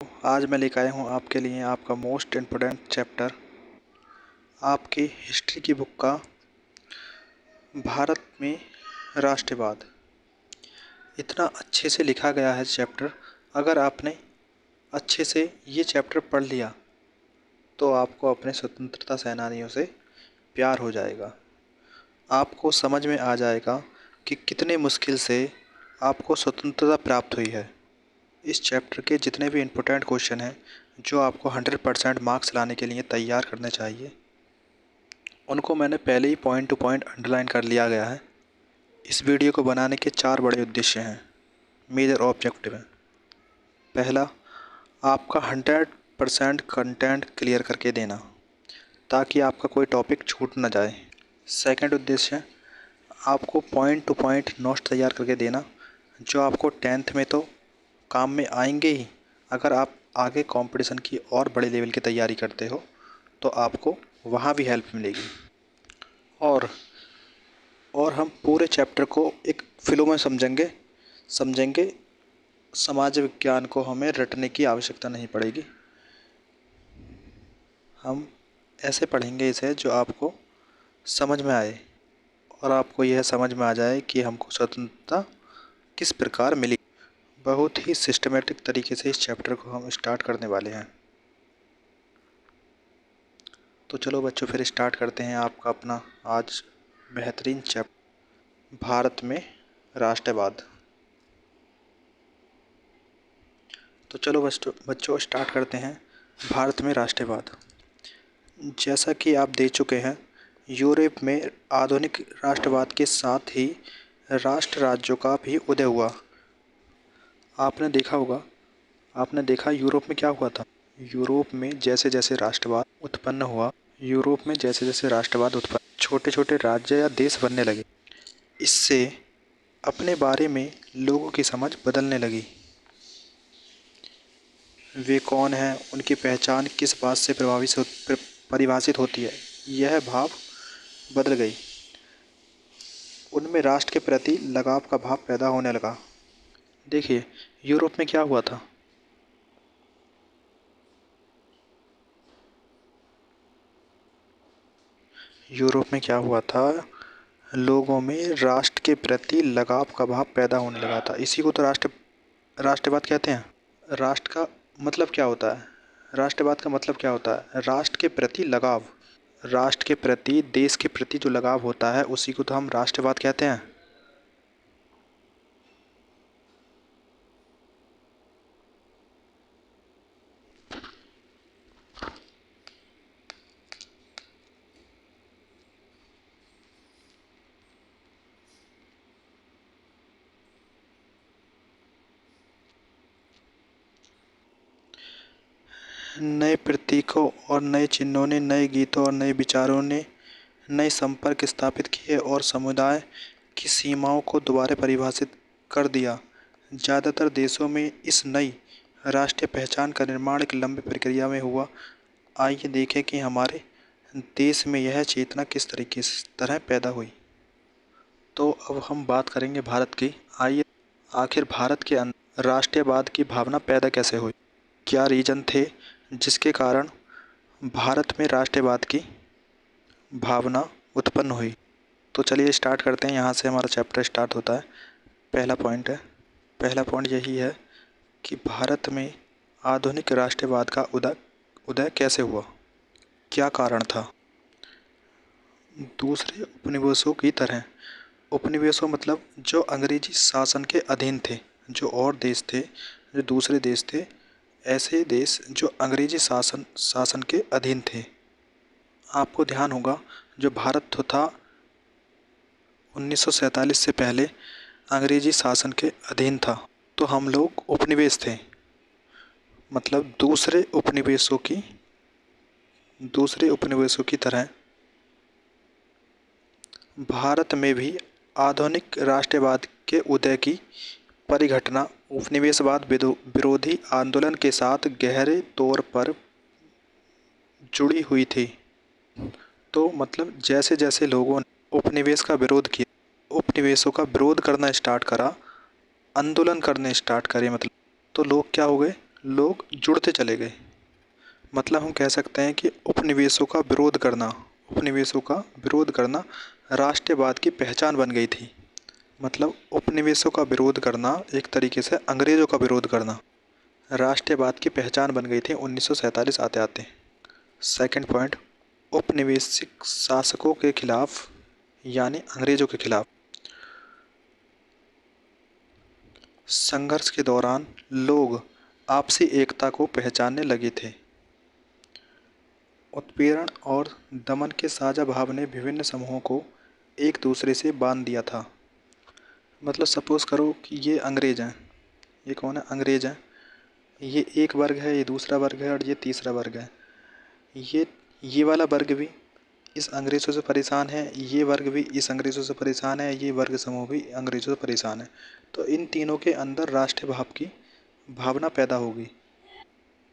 आज मैं लेकर आया हूँ आपके लिए आपका मोस्ट इम्पोर्टेंट चैप्टर आपकी हिस्ट्री की बुक का भारत में राष्ट्रवाद। इतना अच्छे से लिखा गया है चैप्टर। अगर आपने अच्छे से ये चैप्टर पढ़ लिया तो आपको अपने स्वतंत्रता सेनानियों से प्यार हो जाएगा। आपको समझ में आ जाएगा कि कितने मुश्किल से आपको स्वतंत्रता प्राप्त हुई है। इस चैप्टर के जितने भी इम्पोर्टेंट क्वेश्चन हैं जो आपको 100% मार्क्स लाने के लिए तैयार करने चाहिए, उनको मैंने पहले ही पॉइंट टू पॉइंट अंडरलाइन कर लिया गया है। इस वीडियो को बनाने के 4 बड़े उद्देश्य हैं, मेजर ऑब्जेक्टिव हैं। पहला, आपका 100% कंटेंट क्लियर करके देना ताकि आपका कोई टॉपिक छूट ना जाए। सेकंड उद्देश्य है आपको पॉइंट टू पॉइंट नोट्स तैयार करके देना जो आपको 10th में तो काम में आएंगे ही। अगर आप आगे कंपटीशन की और बड़े लेवल की तैयारी करते हो तो आपको वहाँ भी हेल्प मिलेगी। और हम पूरे चैप्टर को एक फ्लो में समझेंगे। समाज विज्ञान को हमें रटने की आवश्यकता नहीं पड़ेगी। हम ऐसे पढ़ेंगे इसे जो आपको समझ में आए और आपको यह समझ में आ जाए कि हमको स्वतंत्रता किस प्रकार मिली। बहुत ही सिस्टमेटिक तरीके से इस चैप्टर को हम स्टार्ट करने वाले हैं। तो चलो बच्चों, फिर स्टार्ट करते हैं आपका अपना आज बेहतरीन चैप्टर, भारत में राष्ट्रवाद। तो चलो बच्चों स्टार्ट करते हैं भारत में राष्ट्रवाद। जैसा कि आप देख चुके हैं, यूरोप में आधुनिक राष्ट्रवाद के साथ ही राष्ट्र राज्यों का भी उदय हुआ। आपने देखा यूरोप में क्या हुआ था। यूरोप में जैसे जैसे राष्ट्रवाद उत्पन्न, छोटे छोटे राज्य या देश बनने लगे। इससे अपने बारे में लोगों की समझ बदलने लगी। वे कौन हैं, उनकी पहचान किस बात से परिभाषित होती है, यह भाव बदल गई। उनमें राष्ट्र के प्रति लगाव का भाव पैदा होने लगा। देखिए यूरोप में क्या हुआ था। यूरोप में क्या हुआ था, लोगों में राष्ट्र के प्रति लगाव का भाव पैदा होने लगा था। इसी को तो राष्ट्रवाद कहते हैं। राष्ट्र का मतलब क्या होता है, राष्ट्रवाद का मतलब क्या होता है, राष्ट्र के प्रति लगाव। राष्ट्र के प्रति, देश के प्रति जो लगाव होता है उसी को तो हम राष्ट्रवाद कहते हैं। नए प्रतीकों और नए चिन्हों ने, नए गीतों और नए विचारों ने नए संपर्क स्थापित किए और समुदाय की सीमाओं को दोबारा परिभाषित कर दिया। ज़्यादातर देशों में इस नई राष्ट्रीय पहचान का निर्माण एक लंबी प्रक्रिया में हुआ। आइए देखें कि हमारे देश में यह चेतना किस तरह पैदा हुई। तो अब हम बात करेंगे भारत की। आइए, आखिर भारत के अंदर राष्ट्रीयवाद की भावना पैदा कैसे हुई, क्या रीजन थे जिसके कारण भारत में राष्ट्रीयवाद की भावना उत्पन्न हुई। तो चलिए स्टार्ट करते हैं। यहाँ से हमारा चैप्टर स्टार्ट होता है। पहला पॉइंट यही है कि भारत में आधुनिक राष्ट्रवाद का उदय कैसे हुआ, क्या कारण था। दूसरे उपनिवेशों की तरह, उपनिवेशों मतलब जो अंग्रेजी शासन के अधीन थे, जो और देश थे, जो दूसरे देश थे, ऐसे देश जो अंग्रेजी शासन के अधीन थे। आपको ध्यान होगा जो भारत था 1947 से पहले अंग्रेजी शासन के अधीन था, तो हम लोग उपनिवेश थे। मतलब दूसरे उपनिवेशों की तरह भारत में भी आधुनिक राष्ट्रवाद के उदय की परिघटना उपनिवेशवाद विरोधी आंदोलन के साथ गहरे तौर पर जुड़ी हुई थी। तो मतलब जैसे जैसे लोगों ने उपनिवेश का विरोध किया, उपनिवेशों का विरोध करना स्टार्ट करा, आंदोलन करने स्टार्ट करे, मतलब तो लोग क्या हो गए, लोग जुड़ते चले गए। मतलब हम कह सकते हैं कि उपनिवेशों का विरोध करना, उपनिवेशों का विरोध करना राष्ट्रवाद की पहचान बन गई थी। मतलब उपनिवेशों का विरोध करना एक तरीके से अंग्रेजों का विरोध करना राष्ट्रवाद की पहचान बन गई थी 1947 आते आते। सेकंड पॉइंट, उपनिवेशिक शासकों के खिलाफ यानी अंग्रेजों के खिलाफ संघर्ष के दौरान लोग आपसी एकता को पहचानने लगे थे। उत्पीड़न और दमन के साझा भाव ने विभिन्न समूहों को एक दूसरे से बांध दिया था। मतलब सपोज करो कि ये अंग्रेज हैं, ये कौन है, अंग्रेज हैं, ये एक वर्ग है, ये दूसरा वर्ग है और ये तीसरा वर्ग है। ये वाला वर्ग भी इस अंग्रेज़ों से परेशान है, ये वर्ग भी इस अंग्रेज़ों से परेशान है, ये वर्ग समूह भी अंग्रेज़ों से परेशान है। तो इन तीनों के अंदर राष्ट्र भाव की भावना पैदा होगी।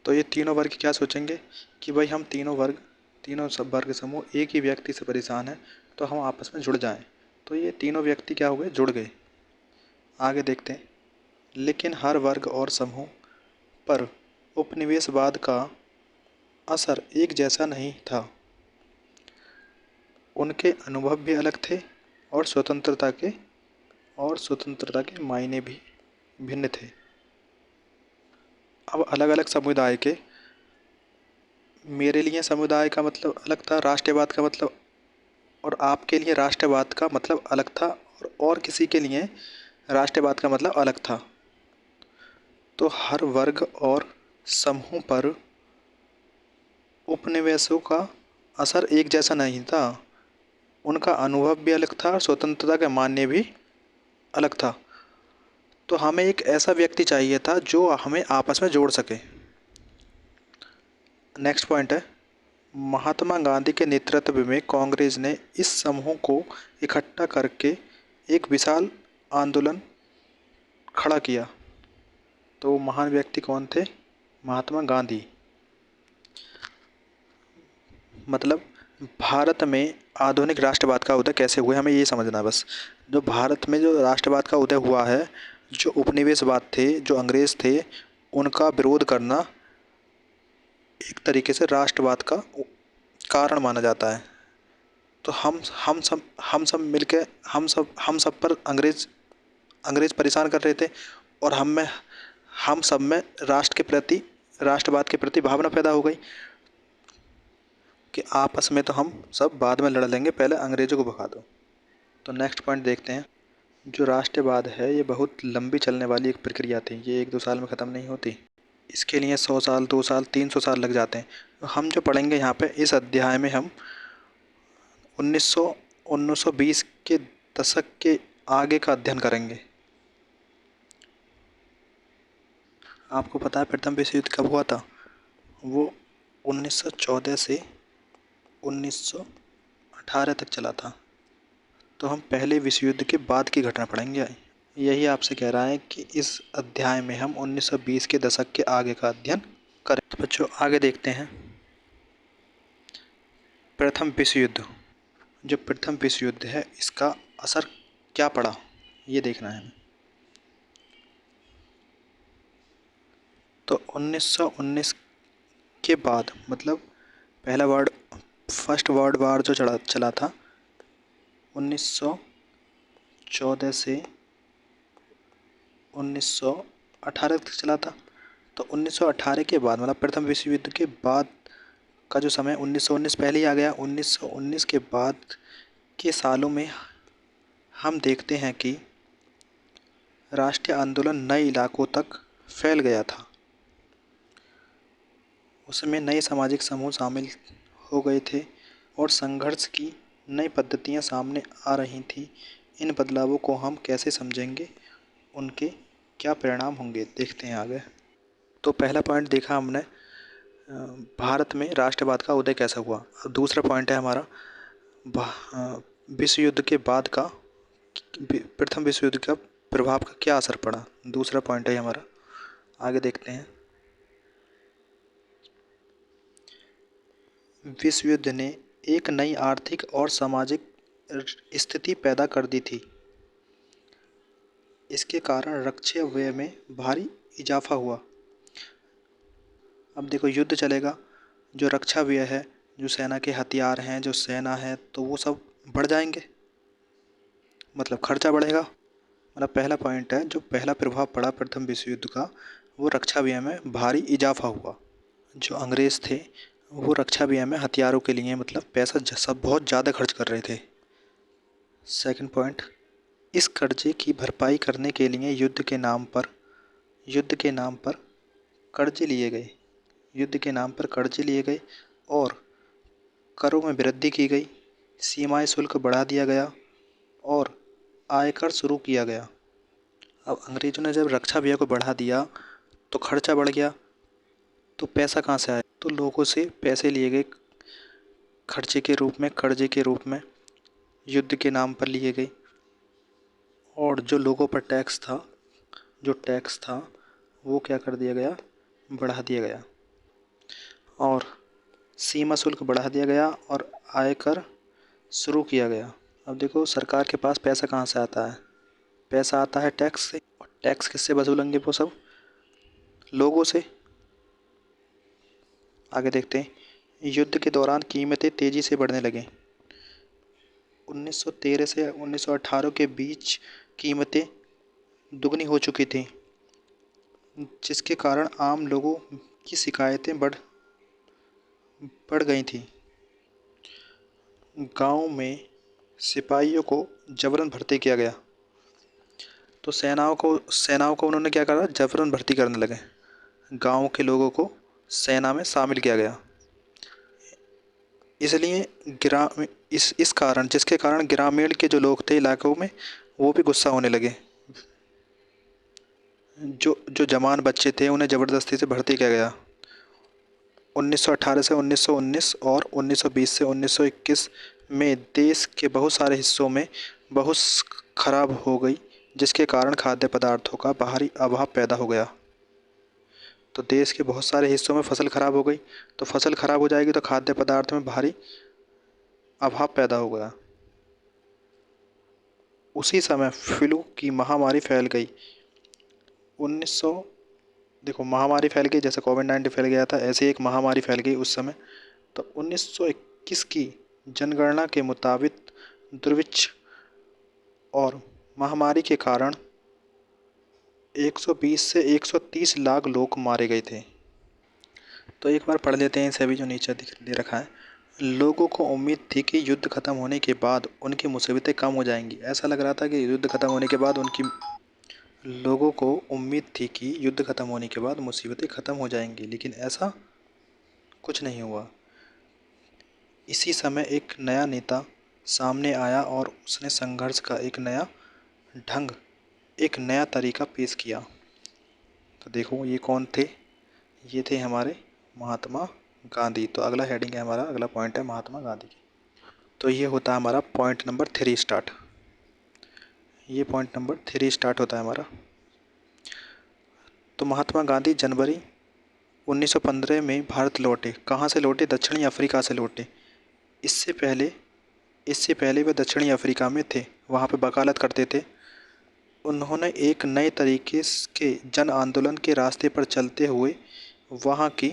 तो ये तीनों वर्ग क्या सोचेंगे कि भाई हम तीनों सब वर्ग समूह एक ही व्यक्ति से परेशान है, तो हम आपस में जुड़ जाएं। तो ये तीनों व्यक्ति क्या हुए, जुड़ गए। आगे देखते हैं। लेकिन हर वर्ग और समूह पर उपनिवेशवाद का असर एक जैसा नहीं था। उनके अनुभव भी अलग थे और स्वतंत्रता के मायने भी भिन्न थे। अब अलग अलग समुदाय के, मेरे लिए समुदाय का मतलब अलग था, राष्ट्रवाद का मतलब, और आपके लिए राष्ट्रवाद का मतलब अलग था, और किसी के लिए राष्ट्रवाद का मतलब अलग था। तो हर वर्ग और समूह पर उपनिवेशों का असर एक जैसा नहीं था। उनका अनुभव भी अलग था और स्वतंत्रता का मान्य भी अलग था। तो हमें एक ऐसा व्यक्ति चाहिए था जो हमें आपस में जोड़ सके। नेक्स्ट पॉइंट है, महात्मा गांधी के नेतृत्व में कांग्रेस ने इस समूह को इकट्ठा करके एक विशाल आंदोलन खड़ा किया। तो वो महान व्यक्ति कौन थे, महात्मा गांधी। मतलब भारत में आधुनिक राष्ट्रवाद का उदय कैसे हुआ, हमें ये समझना है बस। जो भारत में जो राष्ट्रवाद का उदय हुआ है, जो उपनिवेशवाद थे, जो अंग्रेज थे, उनका विरोध करना एक तरीके से राष्ट्रवाद का कारण माना जाता है। तो हम सब मिलके हम सब पर अंग्रेज परेशान कर रहे थे, और हम सब में राष्ट्रवाद के प्रति भावना पैदा हो गई कि आपस में तो हम सब बाद में लड़ लेंगे, पहले अंग्रेज़ों को भगा दो। तो नेक्स्ट पॉइंट देखते हैं। जो राष्ट्रवाद है ये बहुत लंबी चलने वाली एक प्रक्रिया थी, ये 1-2 साल में ख़त्म नहीं होती। इसके लिए 100 साल, 2 साल, 300 साल लग जाते हैं। तो हम जो पढ़ेंगे यहाँ पे इस अध्याय में हम 1920 के दशक के आगे का अध्ययन करेंगे। आपको पता है प्रथम विश्व युद्ध कब हुआ था? वो 1914 से 1918 तक चला था। तो हम पहले विश्व युद्ध के बाद की घटना पढ़ेंगे। यही आपसे कह रहा है कि इस अध्याय में हम 1920 के दशक के आगे का अध्ययन करें। तो बच्चों आगे देखते हैं। प्रथम विश्व युद्ध, जो प्रथम विश्व युद्ध है इसका असर क्या पड़ा ये देखना है हमें। तो 1919 के बाद, मतलब फर्स्ट वर्ल्ड वार जो चला था 1914 से 1918 तक चला था। तो 1918 के बाद, मतलब प्रथम विश्व युद्ध के बाद का जो समय 1919 पहले ही आ गया। 1919 के बाद के सालों में हम देखते हैं कि राष्ट्रीय आंदोलन नए इलाकों तक फैल गया था। उसमें नए सामाजिक समूह शामिल हो गए थे और संघर्ष की नई पद्धतियां सामने आ रही थीं। इन बदलावों को हम कैसे समझेंगे, उनके क्या परिणाम होंगे, देखते हैं आगे। तो पहला पॉइंट देखा हमने, भारत में राष्ट्रवाद का उदय कैसा हुआ। अब दूसरा पॉइंट है हमारा विश्व युद्ध के बाद का, प्रथम विश्व युद्ध का प्रभाव का क्या असर पड़ा। दूसरा पॉइंट है हमारा, आगे देखते हैं। विश्व युद्ध ने एक नई आर्थिक और सामाजिक स्थिति पैदा कर दी थी। इसके कारण रक्षा व्यय में भारी इजाफा हुआ। अब देखो युद्ध चलेगा, जो रक्षा व्यय है, जो सेना के हथियार हैं, जो सेना है, तो वो सब बढ़ जाएंगे, मतलब खर्चा बढ़ेगा। मतलब पहला पॉइंट है, जो पहला प्रभाव पड़ा प्रथम विश्व युद्ध का, वो रक्षा व्यय में भारी इजाफा हुआ। जो अंग्रेज थे वो रक्षा व्यय में हथियारों के लिए मतलब पैसा सब बहुत ज़्यादा खर्च कर रहे थे। सेकंड पॉइंट, इस कर्जे की भरपाई करने के लिए युद्ध के नाम पर कर्जे लिए गए, युद्ध के नाम पर कर्जे लिए गए और करों में वृद्धि की गई, सीमाएं शुल्क बढ़ा दिया गया और आयकर शुरू किया गया। अब अंग्रेजों ने जब रक्षा व्यय को बढ़ा दिया तो खर्चा बढ़ गया, तो पैसा कहाँ से आया? तो लोगों से पैसे लिए गए, खर्चे के रूप में, कर्जे के रूप में, युद्ध के नाम पर लिए गए। और जो लोगों पर टैक्स था वो क्या कर दिया गया? बढ़ा दिया गया। और सीमा शुल्क बढ़ा दिया गया और आयकर शुरू किया गया। अब देखो सरकार के पास पैसा कहाँ से आता है? पैसा आता है टैक्स से। और टैक्स किससे वसूलेंगे? वो सब लोगों से। आगे देखते हैं, युद्ध के दौरान कीमतें तेजी से बढ़ने लगे। 1913 से 1918 के बीच कीमतें दुगनी हो चुकी थी, जिसके कारण आम लोगों की शिकायतें बढ़ बढ़ गई थी। गांव में सिपाहियों को जबरन भर्ती किया गया। तो सेनाओं को उन्होंने क्या करा? जबरन भर्ती करने लगे। गांव के लोगों को सेना में शामिल किया गया। इसलिए इस कारण, जिसके कारण ग्रामीण के जो लोग थे इलाकों में, वो भी गुस्सा होने लगे। जो जो जवान बच्चे थे उन्हें ज़बरदस्ती से भर्ती किया गया। 1918 से 1919 और 1920 से 1921 में देश के बहुत सारे हिस्सों में बहुत खराब हो गई, जिसके कारण खाद्य पदार्थों का भारी अभाव पैदा हो गया। तो देश के बहुत सारे हिस्सों में फसल खराब हो गई, तो फसल खराब हो जाएगी तो खाद्य पदार्थ में भारी अभाव पैदा हो गया। उसी समय फ्लू की महामारी फैल गई। 1900 देखो महामारी फैल गई, जैसे कोविड-19 फैल गया था, ऐसे एक महामारी फैल गई उस समय। तो 1921 की जनगणना के मुताबिक दुर्भिक्ष और महामारी के कारण 120 से 130 लाख लोग मारे गए थे। तो एक बार पढ़ लेते हैं सभी जो नीचे दे रखा है। लोगों को उम्मीद थी कि युद्ध खत्म होने के बाद उनकी मुसीबतें कम हो जाएंगी। ऐसा लग रहा था कि युद्ध खत्म होने के बाद लोगों को उम्मीद थी कि युद्ध खत्म होने के बाद मुसीबतें खत्म हो जाएंगी, लेकिन ऐसा कुछ नहीं हुआ। इसी समय एक नया नेता सामने आया और उसने संघर्ष का एक नया ढंग, एक नया तरीका पेश किया। तो देखो ये कौन थे? ये थे हमारे महात्मा गांधी। तो अगला हेडिंग है हमारा, अगला पॉइंट है महात्मा गांधी की। तो ये होता है हमारा पॉइंट नंबर 3 स्टार्ट। ये पॉइंट नंबर 3 स्टार्ट होता है हमारा। तो महात्मा गांधी जनवरी 1915 में भारत लौटे। कहाँ से लौटे? दक्षिणी अफ्रीका से लौटे। इससे पहले इससे पहले वे दक्षिणी अफ्रीका में थे, वहाँ पे वकालत करते थे। उन्होंने एक नए तरीके के जन आंदोलन के रास्ते पर चलते हुए वहाँ की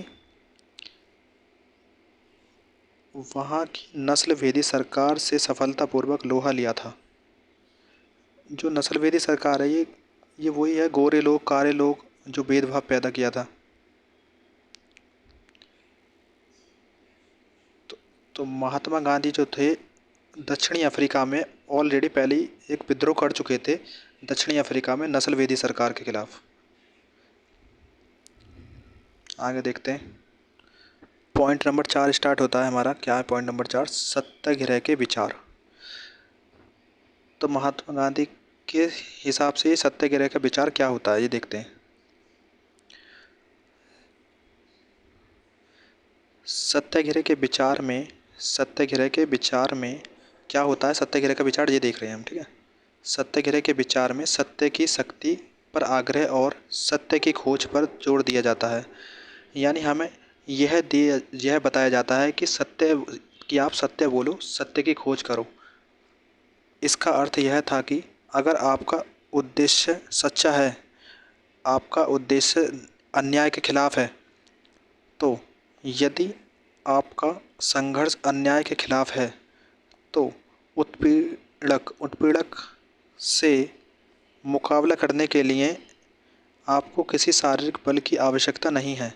नस्ल भेदी सरकार से सफलतापूर्वक लोहा लिया था। जो नस्ल भेदी सरकार है, ये वही है, गोरे लोग, काले लोग, जो भेदभाव पैदा किया था। तो महात्मा गांधी जो थे दक्षिणी अफ्रीका में ऑलरेडी पहले ही एक विद्रोह कर चुके थे, दक्षिणी अफ्रीका में नस्ल भेदी सरकार के खिलाफ। आगे देखते हैं, पॉइंट नंबर 4 स्टार्ट होता है हमारा। क्या है पॉइंट नंबर 4? सत्याग्रह के विचार। तो महात्मा गांधी के हिसाब से सत्याग्रह का विचार क्या होता है, ये देखते हैं। सत्याग्रह के विचार में क्या होता है? सत्याग्रह का विचार ये देख रहे हैं हम, ठीक है। सत्याग्रह के विचार में सत्य की शक्ति पर आग्रह और सत्य की खोज पर जोर दिया जाता है। यानी हमें यह बताया जाता है कि आप सत्य बोलो, सत्य की खोज करो। इसका अर्थ यह था कि अगर आपका उद्देश्य सच्चा है, आपका उद्देश्य अन्याय के खिलाफ है, तो यदि आपका संघर्ष अन्याय के खिलाफ है तो उत्पीड़क से मुकाबला करने के लिए आपको किसी शारीरिक बल की आवश्यकता नहीं है।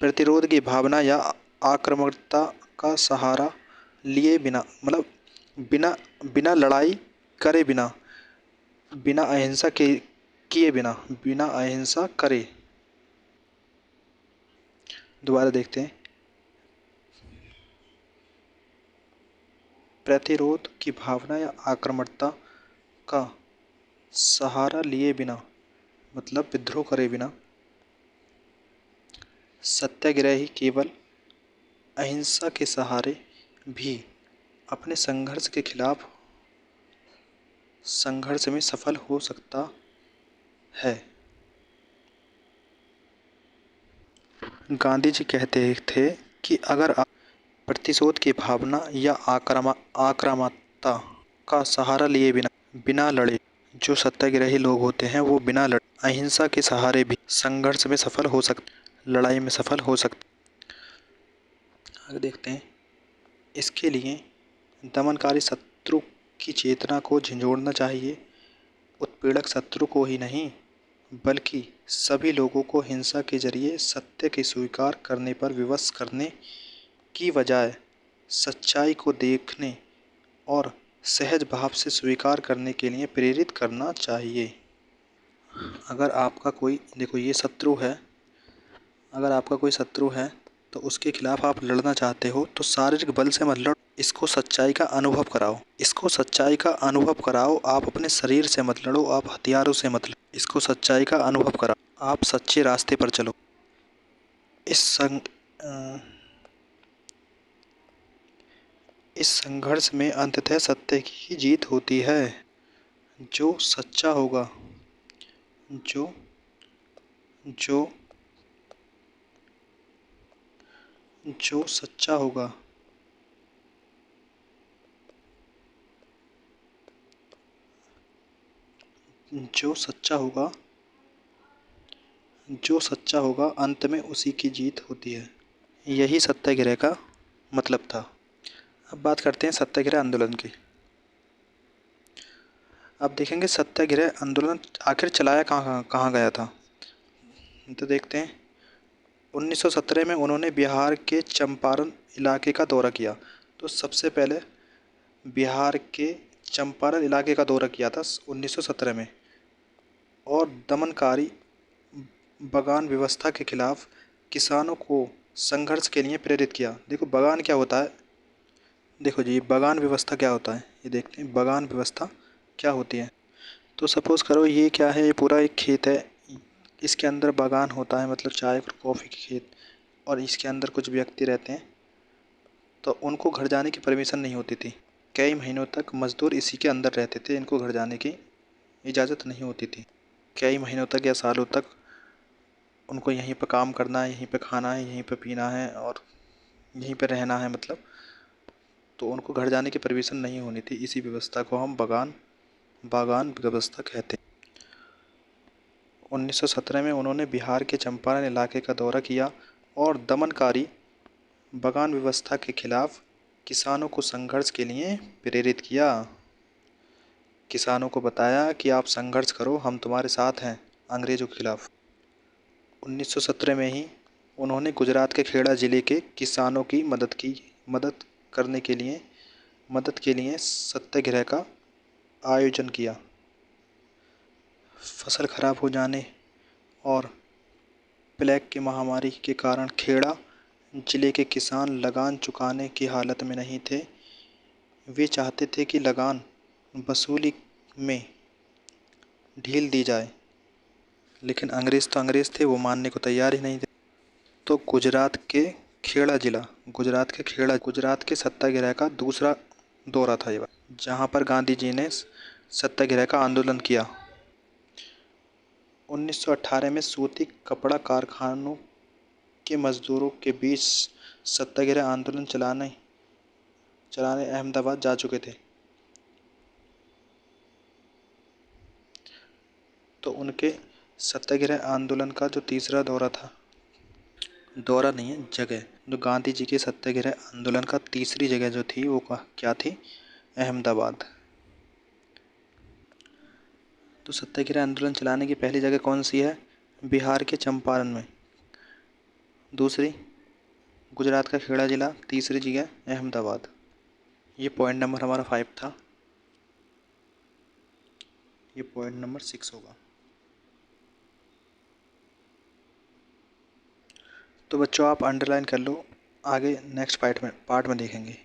प्रतिरोध की भावना या आक्रामकता का सहारा लिए बिना, मतलब बिना बिना लड़ाई करे बिना, बिना अहिंसा के किए बिना, बिना अहिंसा करे। दोबारा देखते हैं। प्रतिरोध की भावना या आक्रामकता का सहारा लिए बिना, मतलब विद्रोह करे बिना। सत्याग्रही केवल अहिंसा के सहारे भी अपने संघर्ष के खिलाफ संघर्ष में सफल हो सकता है। गांधी जी कहते थे कि अगर आप प्रतिशोध की भावना या आक्रामकता का सहारा लिए बिना बिना लड़े, जो सत्याग्रही लोग होते हैं वो बिना लड़े अहिंसा के सहारे भी संघर्ष में सफल हो सकते, लड़ाई में सफल हो सकते। आगे देखते हैं। इसके लिए दमनकारी शत्रु की चेतना को झंझोड़ना चाहिए। उत्पीड़क शत्रु को ही नहीं बल्कि सभी लोगों को हिंसा के जरिए सत्य के स्वीकार करने पर विवश करने की बजाय सच्चाई को देखने और सहज भाव से स्वीकार करने के लिए प्रेरित करना चाहिए। अगर आपका कोई, देखो ये शत्रु है, अगर आपका कोई शत्रु है तो उसके खिलाफ आप लड़ना चाहते हो तो शारीरिक बल से मत लड़ो, इसको सच्चाई का अनुभव कराओ। इसको सच्चाई का अनुभव कराओ। आप अपने शरीर से मत लड़ो, आप हथियारों से मत लड़ो, इसको सच्चाई का अनुभव कराओ। आप सच्चे रास्ते पर चलो। इस संघर्ष में अंततः सत्य की ही जीत होती है। जो सच्चा होगा, जो जो जो सच्चा होगा जो सच्चा होगा जो सच्चा होगा अंत में उसी की जीत होती है। यही सत्याग्रह का मतलब था। अब बात करते हैं सत्याग्रह आंदोलन की। अब देखेंगे सत्याग्रह आंदोलन आखिर चलाया कहाँ कहाँ गया था। तो देखते हैं। 1917 में उन्होंने बिहार के चंपारण इलाके का दौरा किया। तो सबसे पहले बिहार के चंपारण इलाके का दौरा किया था 1917 में, और दमनकारी बगान व्यवस्था के खिलाफ किसानों को संघर्ष के लिए प्रेरित किया। देखो बगान क्या होता है, देखो जी बगान व्यवस्था क्या होता है ये देखते हैं। बगान व्यवस्था क्या होती है। तो सपोज़ करो ये क्या है, ये पूरा एक खेत है, इसके अंदर बागान होता है, मतलब चाय और कॉफ़ी के खेत, और इसके अंदर कुछ व्यक्ति रहते हैं। तो उनको घर जाने की परमिशन नहीं होती थी। कई महीनों तक मज़दूर इसी के अंदर रहते थे, इनको घर जाने की इजाज़त नहीं होती थी। कई महीनों तक या सालों तक उनको यहीं पर काम करना है, यहीं पर खाना है, यहीं पर पीना है और यहीं पर रहना है, मतलब तो उनको घर जाने की परमिशन नहीं होनी थी। इसी व्यवस्था को हम बागान व्यवस्था कहते हैं। 1917 में उन्होंने बिहार के चंपारण इलाके का दौरा किया और दमनकारी बगान व्यवस्था के खिलाफ किसानों को संघर्ष के लिए प्रेरित किया। किसानों को बताया कि आप संघर्ष करो, हम तुम्हारे साथ हैं अंग्रेज़ों के खिलाफ। 1917 में ही उन्होंने गुजरात के खेड़ा ज़िले के किसानों की मदद के लिए सत्याग्रह का आयोजन किया। फसल खराब हो जाने और प्लेग की महामारी के कारण खेड़ा जिले के किसान लगान चुकाने की हालत में नहीं थे। वे चाहते थे कि लगान वसूली में ढील दी जाए, लेकिन अंग्रेज़ थे, वो मानने को तैयार ही नहीं थे। तो गुजरात के सत्याग्रह का दूसरा दौरा था ये, जहाँ पर गांधी जी ने सत्याग्रह का आंदोलन किया। 1918 में सूती कपड़ा कारखानों के मजदूरों के बीच सत्याग्रह आंदोलन चलाने अहमदाबाद जा चुके थे। तो उनके सत्याग्रह आंदोलन का जो तीसरा दौरा था दौरा नहीं है, जगह। जो गांधी जी के सत्याग्रह आंदोलन का तीसरी जगह जो थी वो क्या थी? अहमदाबाद। तो सत्याग्रह आंदोलन चलाने की पहली जगह कौन सी है? बिहार के चंपारण में। दूसरी गुजरात का खेड़ा जिला। तीसरी जगह अहमदाबाद। ये पॉइंट नंबर हमारा 5 था। ये पॉइंट नंबर 6 होगा। तो बच्चों आप अंडरलाइन कर लो, आगे नेक्स्ट पार्ट में देखेंगे।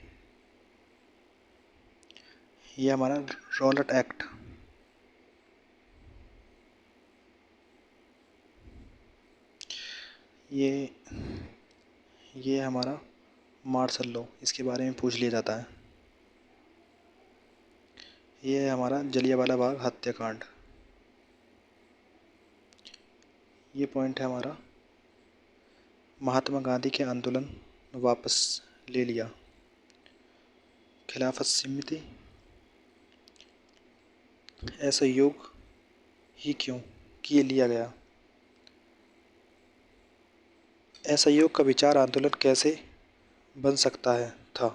ये हमारा रॉलेट एक्ट। ये ये हमारा मार्शल लॉ, इसके बारे में पूछ लिया जाता है। ये है हमारा जलियांवाला बाग हत्याकांड। ये पॉइंट है हमारा महात्मा गांधी के आंदोलन वापस ले लिया। खिलाफत समिति ऐसा योग ही क्यों किए लिया गया? ऐसा योग का विचार आंदोलन कैसे बन सकता है था?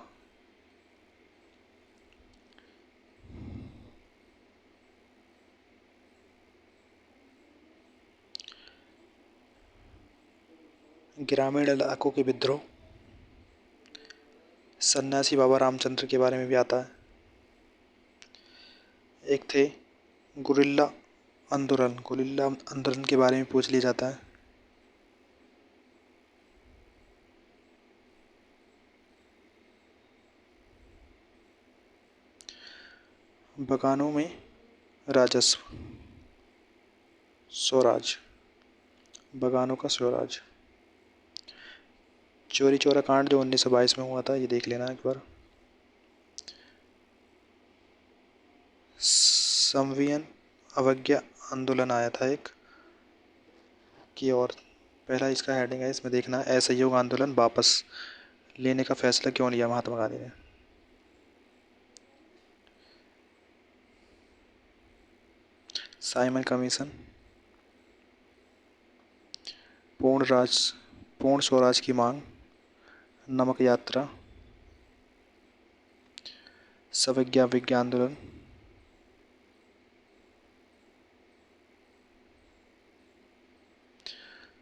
ग्रामीण इलाकों के विद्रोह। सन्यासी बाबा रामचंद्र के बारे में भी आता है। एक थे गुरिल्ला आंदोलन के बारे में पूछ लिया जाता है। बगानों में राजस्व। स्वराज। बगानों का स्वराज। चोरी चोरा कांड जो 1922 में हुआ था, ये देख लेना एक बार। संवियन अवज्ञा आंदोलन आया था एक की, और पहला इसका हेडिंग है, इसमें देखना असहयोग आंदोलन वापस लेने का फैसला क्यों लिया महात्मा गांधी ने। Simon commission. पूर्ण स्वराज की मांग। नमक यात्रा। सविज्ञा विज्ञा आंदोलन।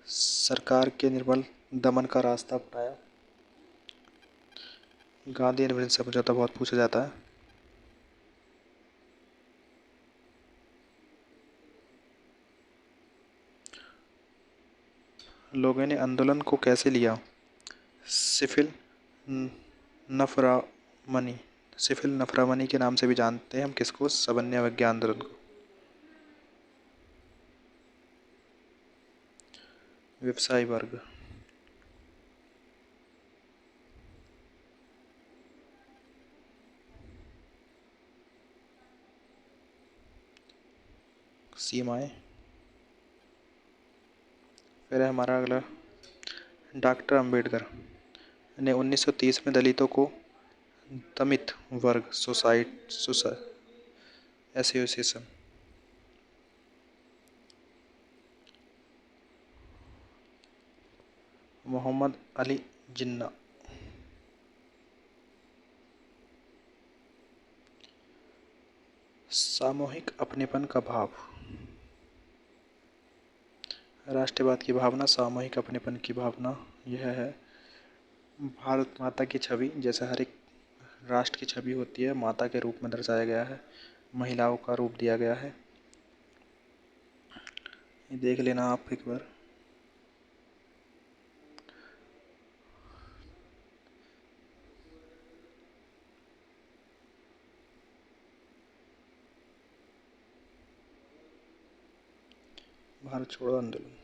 सरकार के निर्बल दमन का रास्ता अपनाया। गांधी अहिंसा समझौता बहुत पूछा जाता है। लोगों ने आंदोलन को कैसे लिया? सिफिल नफरामनी। सिफिल नफरामनी के नाम से भी जानते हैं हम किसको? सविनय अवज्ञा आंदोलन को। व्यवसायी वर्ग। सीमाएं। फिर है हमारा अगला डॉक्टर अंबेडकर ने 1930 में दलितों को दमित वर्ग एसोसिएशन। मोहम्मद अली जिन्ना। सामूहिक अपनेपन का भाव। राष्ट्रवाद की भावना, सामूहिक अपनेपन की भावना, यह है भारत माता की छवि। जैसे हर एक राष्ट्र की छवि होती है, माता के रूप में दर्शाया गया है, महिलाओं का रूप दिया गया है। ये देख लेना आप एक बार। भारत छोड़ो आंदोलन।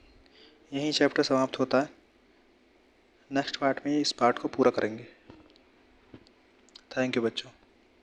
यही चैप्टर समाप्त होता है। नेक्स्ट पार्ट में इस पार्ट को पूरा करेंगे। थैंक यू बच्चों।